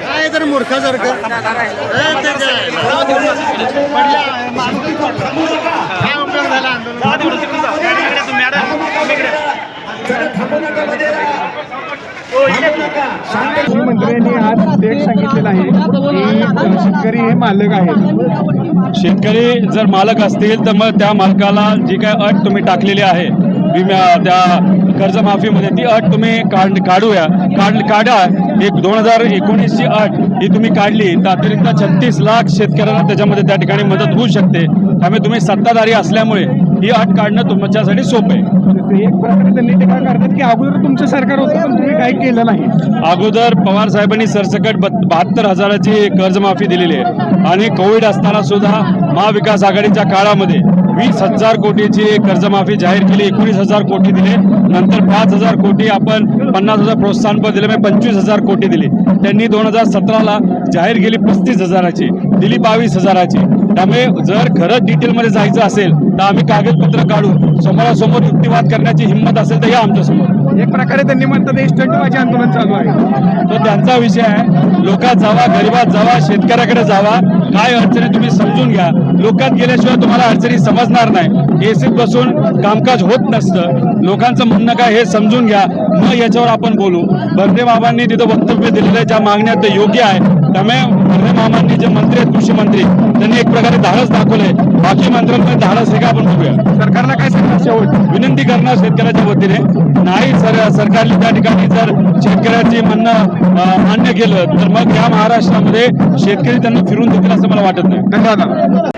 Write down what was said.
काय तर मूर्खासारखं काय उपयोग झाला मंत्र्यांनी आज थेट सांगितलेलं आहे की शेतकरी हे मालक आहेत. शेतकरी जर मालक असतील तर मग त्या मालकाला जी काय अट तुम्ही टाकलेली आहे विम्या त्या कर्जमाफीमध्ये ती अट तुम्ही काढा. एक 2019ची अट ही तुम्ही काढली तर अतिरिक्त 36 लाख शेतकऱ्यांना त्याच्यामध्ये त्या ठिकाणी मदत होऊ शकते. त्यामुळे तुम्ही सत्ताधारी असल्यामुळे ही अट काढणं तुमच्यासाठी सोपं आहे. एक प्रकारे त्यांनी टीका करतात की अगोदर तुमचं सरकार होतं पण तुम्ही काही केलं नाही. अगोदर पवार साहेबांनी सरसकट 72,000ची कर्जमाफी दिलेली आहे आणि कोविड असताना सुद्धा महाविकास आघाडीच्या काळामध्ये 20,000 कोटीची कर्जमाफी जाहीर केली. 19,000 कोटी दिले. नंतर 5,000 कोटी आपण 50,000 प्रोत्साहनपर दिले. 25,000 कोटी दिली. त्यांनी 2017ला जाहीर केली 35,000ची, दिली 22,000ची. त्यामुळे जर खरंच डिटेलमध्ये जायचं असेल तर आम्ही कागदपत्र काढू. समोरासमोर युक्तिवाद करण्याची हिंमत असेल तर या आमच्यासमोर. एक प्रकारे त्यांनी म्हणतात हे स्टंटबाजी आंदोलन चालू आहे. तो त्यांचा विषय आहे. लोकात जावा, गरिबात जावा, शेतकऱ्याकडे जावा. काय अडचणी तुम्ही समजून घ्या. लोकात गेल्याशिवाय तुम्हाला अडचणी समजणार नाही. एसीत बसून कामकाज होत नसतं. लोकांचं म्हणणं काय हे समजून घ्या, मग याच्यावर आपण बोलू. बर्दे बाबांनी तिथं वक्तव्य दिलेलं आहे, ज्या मागण्या ते योग्य आहे. त्यामुळे बर्दे बाबांनी जे मंत्री आहेत, कृषी मंत्री, त्यांनी एक प्रकारे धाडस दाखवलंय. बाकी मंत्र्यांमध्ये धाडस हे का आपण बघूया. सरकारला काय सांगणार विनंती करणार शेतकऱ्याच्या वतीने नाही सरकारने त्या ठिकाणी जर शेतकऱ्याची म्हणणं मान्य केलं तर मग या महाराष्ट्रामध्ये शेतकरी त्यांना फिरून देतील असं मला वाटत नाही. धन्यवाद.